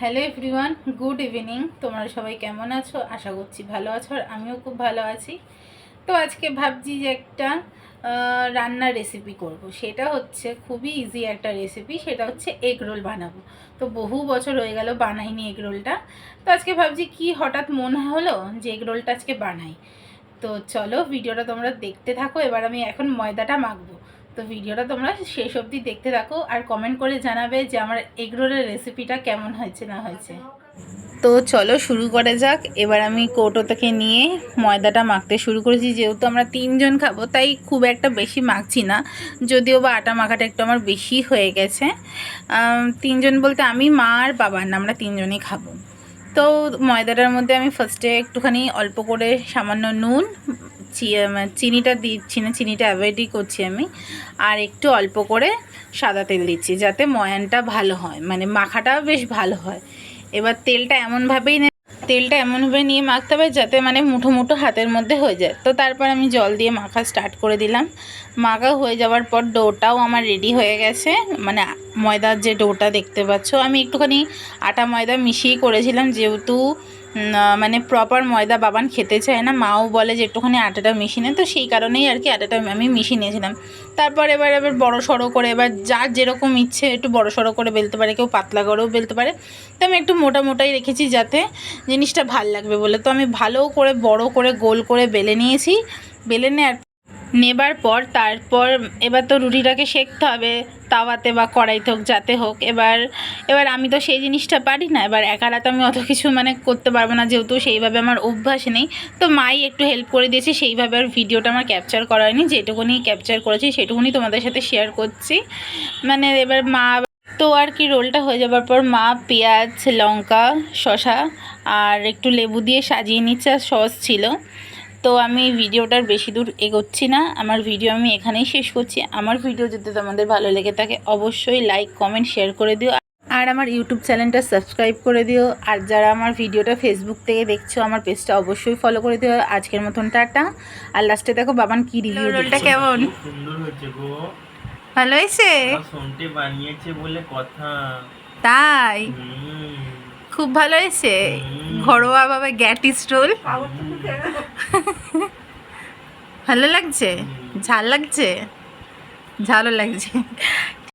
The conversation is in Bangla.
Hello everyone, good evening. তোমরা সবাই কেমন আছো? আশা করছি ভালো আছো, আর আমিও খুব ভালো আছি। তো আজকে ভাবছি যে একটা রান্নার রেসিপি করব। সেটা হচ্ছে খুবই ইজি একটা রেসিপি, সেটা হচ্ছে এগ রোল বানাবো। তো বহু বছর হয়ে গেল বানাইনি এগ রোলটা। তো আজকে ভাবছি কি হঠাৎ মনে হলো যে এগ রোলটা আজকে বানাই। তো চলো ভিডিওটা তোমরা দেখতে থাকো। এবার আমি এখন ময়দাটা মাখবো। তো ভিডিওটা তোমরা শেষ অবধি দেখতে থাকো আর কমেন্ট করে জানাবে যে আমার এগ রোলের রেসিপিটা কেমন হয়েছে না হয়েছে। তো চলো শুরু করা যাক। এবার আমি কৌটো থেকে নিয়ে ময়দাটা মাখতে শুরু করেছি। যেহেতু আমরা 3 জন খাবো তাই খুব একটা বেশি মাখছি না, যদিও বা আটা মাখাটা একটু আমার বেশি হয়ে গেছে। 3 জন বলতে আমি, মা আর বাবা, না আমরা 3জনই খাবো। তো ময়দাটার মধ্যে আমি ফার্স্টে একটুখানি অল্প করে সামান্য নুন, চিনিটা দিচ্ছি না, চিনিটা অ্যাভয়েডই করছি আমি, আর একটু অল্প করে সাদা তেল দিচ্ছি যাতে ময়ানটা ভালো হয়, মানে মাখাটাও বেশ ভালো হয়। এবার তেলটা এমনভাবে নিয়ে মাখতে হবে যাতে মানে মুঠো মুঠো হাতের মধ্যে হয়ে যায়। তো তারপর আমি জল দিয়ে মাখা স্টার্ট করে দিলাম। মাখা হয়ে যাওয়ার পর ডোটাও আমার রেডি হয়ে গেছে। মানে ময়দার যে ডোটা দেখতে পাচ্ছ, আমি একটুখানি আটা ময়দা মিশিয়ে করেছিলাম, যেহেতু মানে প্রপার ময়দা বাবান খেতে চায় না, মাও বলে যে একটুখানি আটাটা মিশিয়ে নেয়, তো সেই কারণেই আর কি আটাটা আমি মিশিয়ে নিয়েছিলাম। তারপর এবার বড় সড়ো করে, এবার যার যেরকম ইচ্ছে একটু বড় সড়ো করে বেলতে পারে, কেউ পাতলা করেও বেলতে পারে। তো আমি একটু মোটা মোটাই রেখেছি যাতে জিনিসটা ভাল লাগবে বলে। তো আমি ভালো করে বড় করে গোল করে বেলে নিয়েছি। বেলে নেবার পর তারপর এবার তো রুটিটাকে সেঁকতে হবে, তাওয়াতে বা কড়াইতে হোক, যাতে হোক। এবার আমি তো সেই জিনিসটা পারি না, এবার একা রাতে আমি অত কিছু মানে করতে পারবো না, যেহেতু সেইভাবে আমার অভ্যাস নেই। তো মাই একটু হেল্প করে দিয়েছে, সেইভাবে আর ভিডিওটা আমার ক্যাপচার করা হয়নি। যেটুকুনি ক্যাপচার করেছি সেটুকুনি তোমাদের সাথে শেয়ার করছি। মানে এবার মা তো আর কি রোলটা হয়ে যাবার পর মা পেঁয়াজ, লঙ্কা, শসা আর একটু লেবু দিয়ে সাজিয়ে নিচ্ছে, আর সস ছিল। তো আমি ভিডিওটার বেশি দূর এগোচ্ছি না, আমার ভিডিও আমি এখানেই শেষ করছি। আমার ভিডিও যদি তোমাদের ভালো লেগে থাকে অবশ্যই লাইক, কমেন্ট, শেয়ার করে দিও, আর আমার ইউটিউব চ্যানেলটা সাবস্ক্রাইব করে দিও। আর যারা আমার ভিডিওটা ফেসবুক থেকে দেখছো আমার পেজটা অবশ্যই ফলো করে দিও। আজকের মতন টাটা। আর লাস্টে দেখো বাবান কি রিভিউ দিচ্ছে। কেমন? সুন্দর হয়েছে গো। ভালো হয়েছে? সন্টে বানিয়েছে বলে কথা। তাই? খুব ভালো হয়েছে। ঘরোয়া ভাবে গ্যাটিস রোল। ভালো লাগছে? ঝাল লাগছে? ঝালও লাগছে।